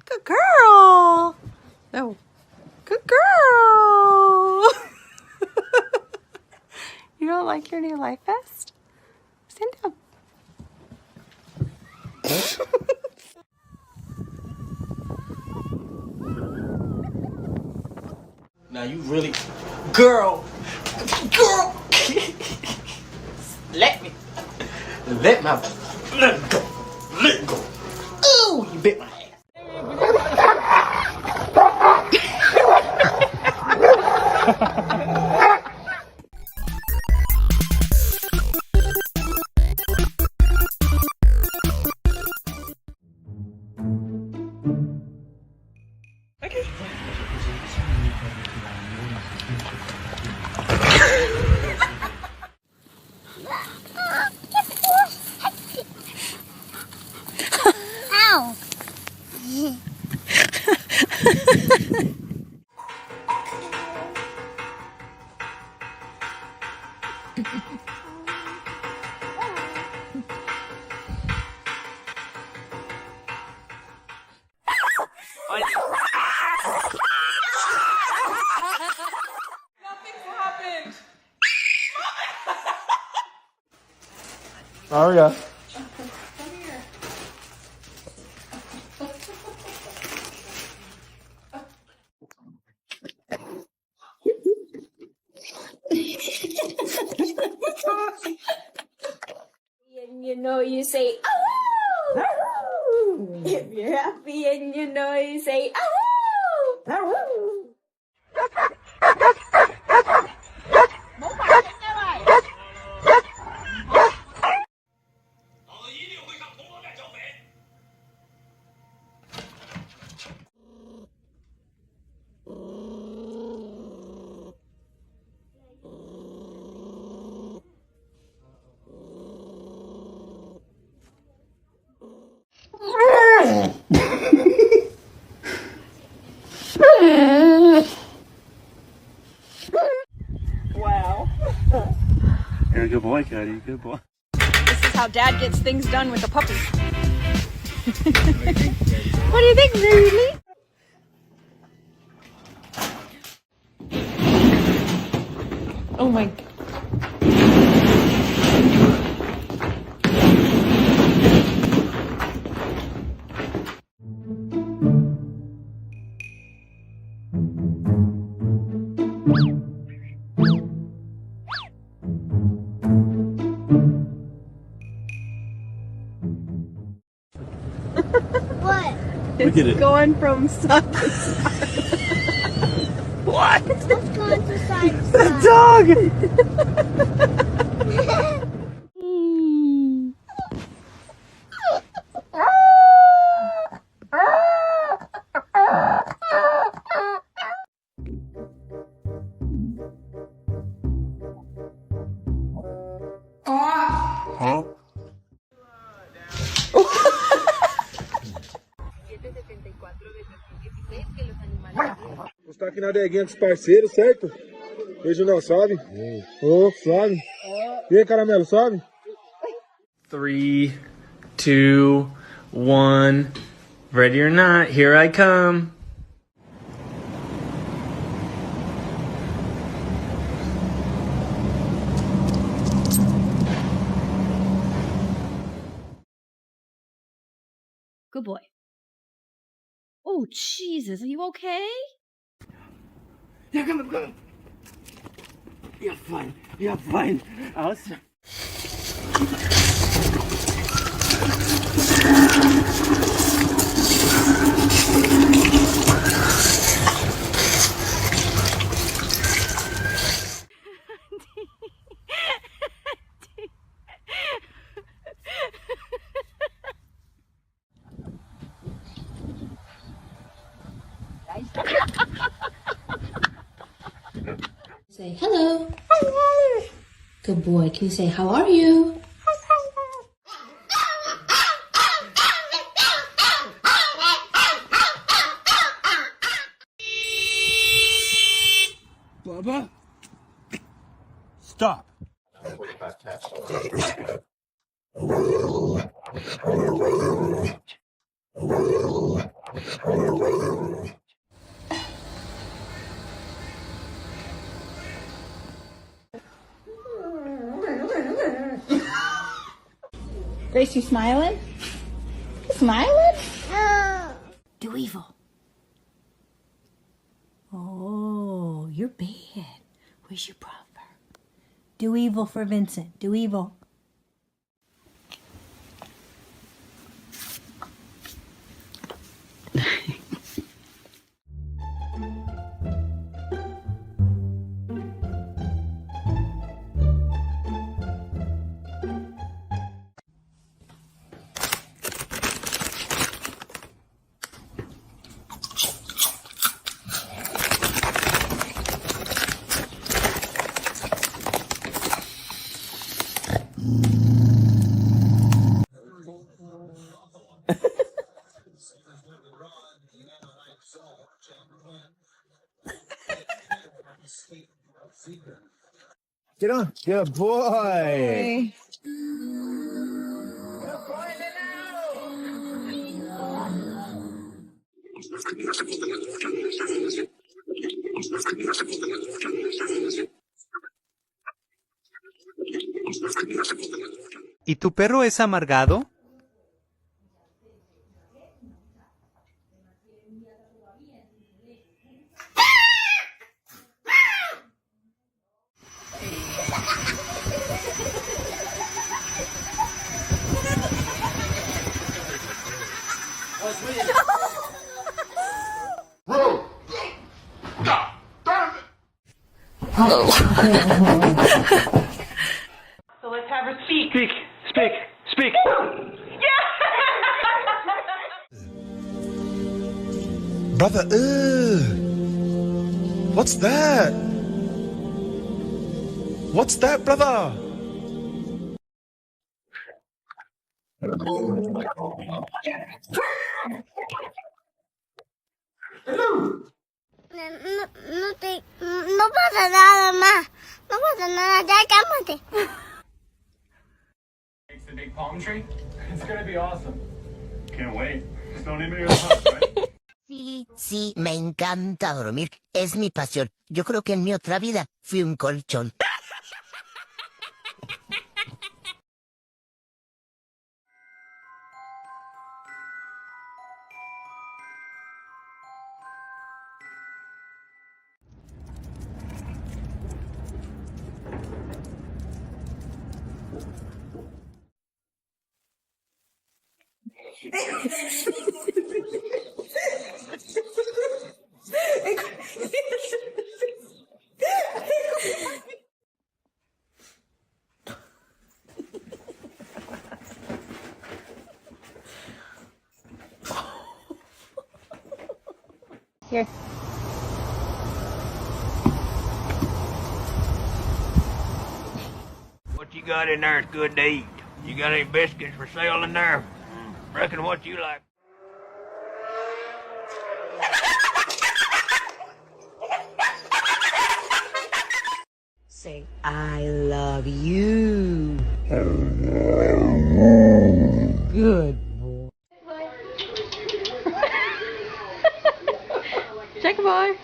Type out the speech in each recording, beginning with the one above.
Good girl. No. Good girl. You don't like your new life vest? Stand down. Now you really, girl, let go. Ooh, you bit my ass. Ow! Aria. And you know you say, oh! If you're happy and you know you say, oh! Wow. You're a good boy, Cody. Good boy. This is how Dad gets things done with a puppy. What do you think, Rudy? Oh my God. What? Look at it. Going from side to side. What? Let's go to side to The side. dog! Huh? Você tá aqui na adeguinha dos parceiros, certo? Regional, sobe. Ô, sobe. E aí, caramelo, sobe? 3, 2, 1. Ready or not, here I come. Good boy. Oh, Jesus, are you okay? Yeah, come. You're fine. You're fine. Awesome. Good boy. Can you say, how are you? Bubba? Stop. Grace, you smiling? You smiling? Do evil. Oh, you're bad. Where's your brother? Do evil for Vincent. Do evil. Get on. Good boy. ¿Y tu perro es amargado? So let's have her speak. Speak. Brother, what's that? What's that, brother? No pasa nada más. No pasa nada, ya cálmate. It's the big palm tree. It's gonna be awesome. Can't wait. Just don't leave me in the house, right? Sí, me encanta dormir. Es mi pasión. Yo creo que en mi otra vida fui un colchón. Here. What you got in there is good to eat. You got any biscuits for sale in there? Reckon what you like. Say, I love you. Good boy. Check boy.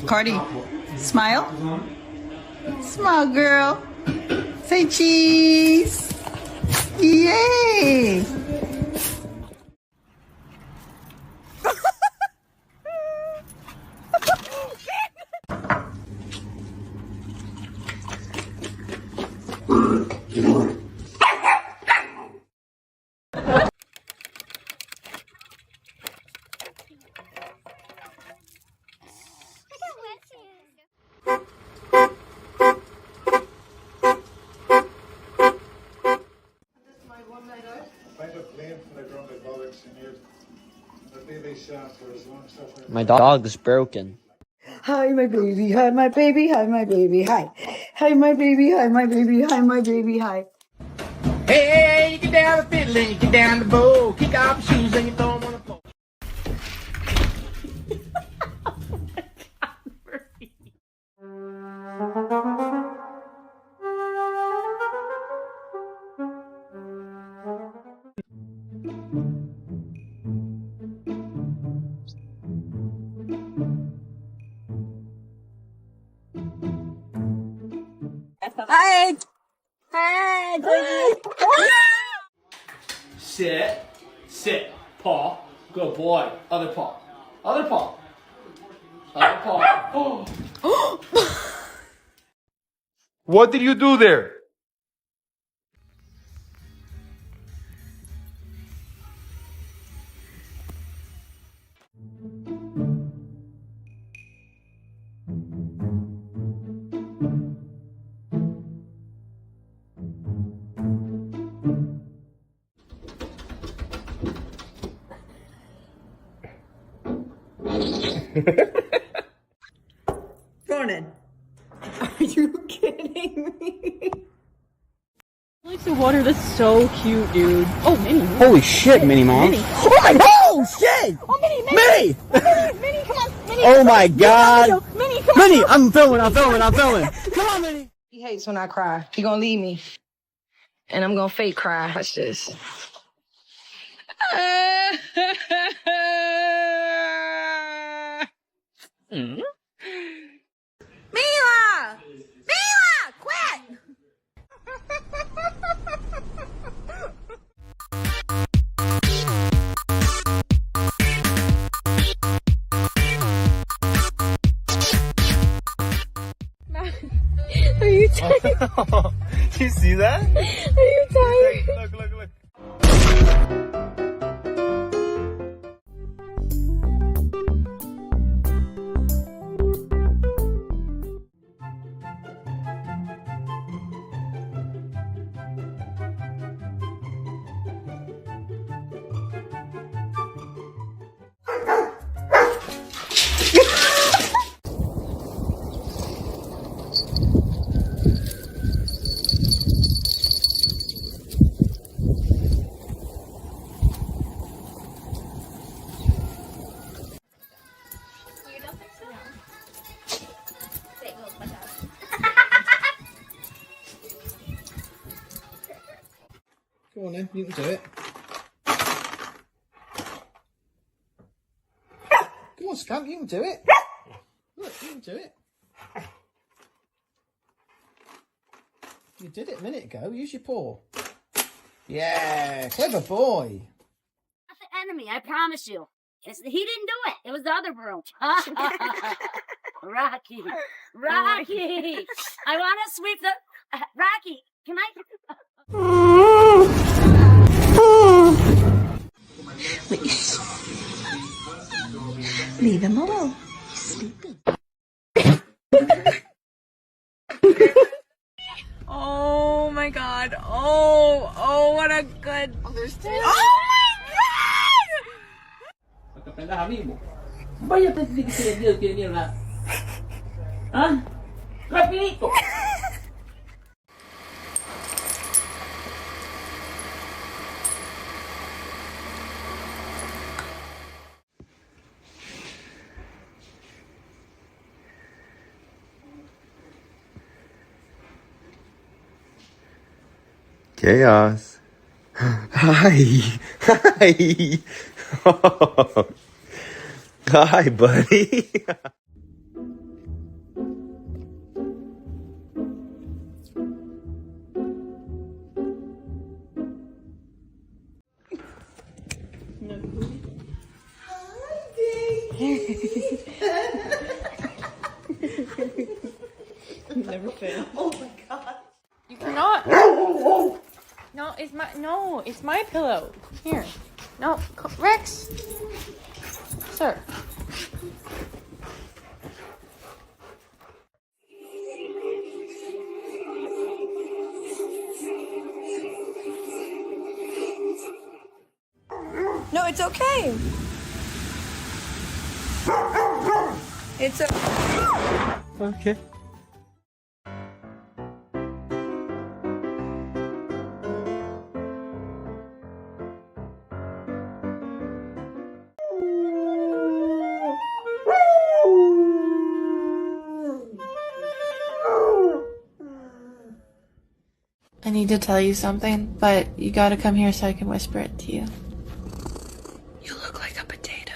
Cardi, smile. Smile, girl. Say cheese. Yay. My dog's broken. Hi, my baby. Hi, my baby. Hi, my baby. Hi. Hi, my baby. Hi, my baby. Hi, my baby. Hi. Hey, you get down the fiddle and you get down the bow. Kick off your shoes and you throw them on the floor. Hi. Hi, baby. Sit. Sit. Paw. Good boy. Other paw. Other paw. Other paw. Oh. What did you do there? Ronan, are you kidding me? Like the water, that's so cute, dude. Oh, Minnie. Holy shit, Minnie Mom. Minnie. Oh my god! Shit! Oh, Minnie, Minnie! Minnie, come on. Minnie. Oh my god! Minnie, come on. Minnie, I'm filming. Come on, Minnie. He hates when I cry. He gonna leave me. And I'm gonna fake cry. Watch this. Mila! Mila! Quit! Are you tired? Do you see that? Are you tired? Look. Come on then, you can do it. Come on, Scamp, you can do it. Look, you can do it. You did it a minute ago. Use your paw. Yeah, clever boy. That's the enemy, I promise you. He didn't do it. It was the other broom. Rocky. Rocky. I want to sweep the... Rocky, can I... Please. Leave him alone. He's sleeping. Oh my god. Oh, what a good. Understand? Oh my Pendeja mismo. Vaya, te tiene miedo nada. ¿Ah? Rapidito. Chaos. Hi. Hi. Hi, buddy. Never fail. Oh my god. You cannot. No, it's my pillow. Here. No, Rex. Sir. No, it's okay. It's okay. Okay. I need to tell you something, but you gotta come here so I can whisper it to you. You look like a potato.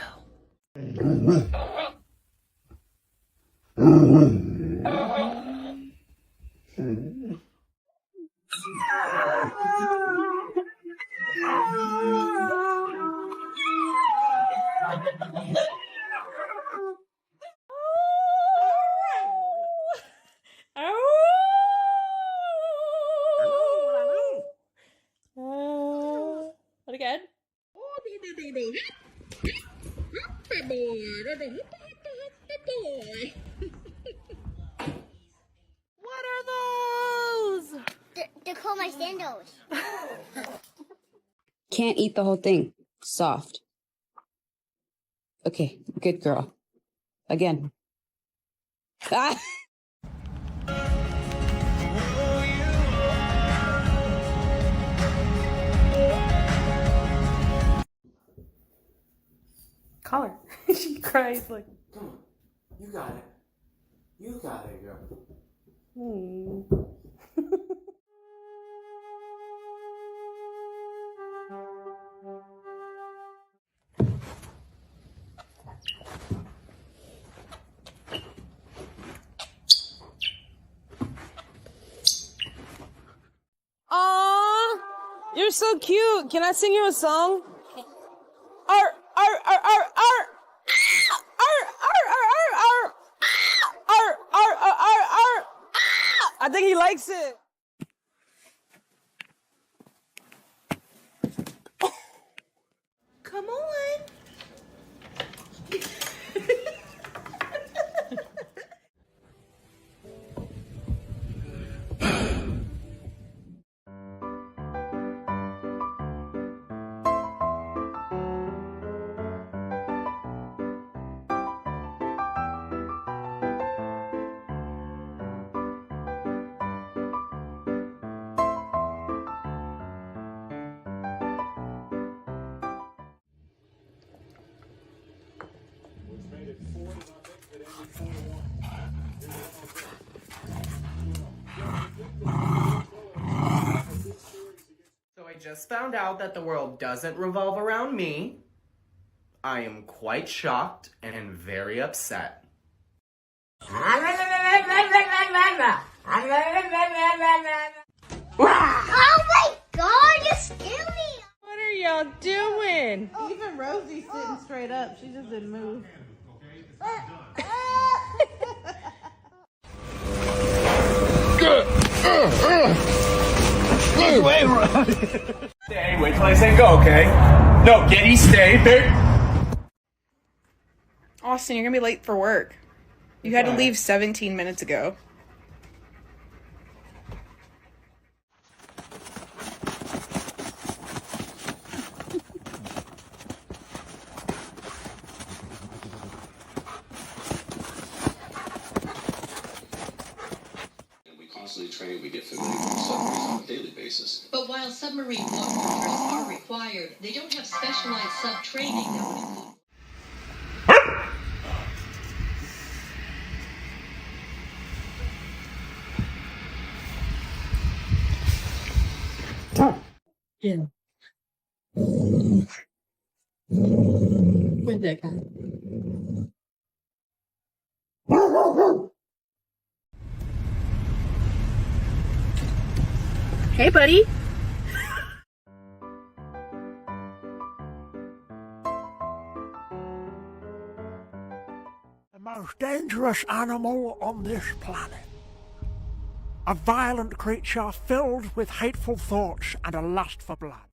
What again? What are those? They're called my sandals. Can't eat the whole thing. Soft. Okay, good girl. Again. Ah! Call her. She cries like. Come on. You got it. You got it, girl. Aww, you're so cute. Can I sing you a song? Arr, arr, arr, arr, arr. Arr, arr, arr, arr, arr. Arr, arr, arr, arr, arr. I think he likes it. Come on. So I just found out that the world doesn't revolve around me. I am quite shocked and very upset. Oh my god, you scared me! What are y'all doing? Even Rosie's sitting straight up. She just didn't move. Stay, wait till I say go, okay? No, Getty, stay. Austin, you're gonna be late for work. You had to leave 17 minutes ago. Train, we get familiar with submarines on a daily basis. But while submarine water drills are required, they don't have specialized sub-training that would include... Yeah. Where's that guy? Hey, buddy. The most dangerous animal on this planet. A violent creature filled with hateful thoughts and a lust for blood.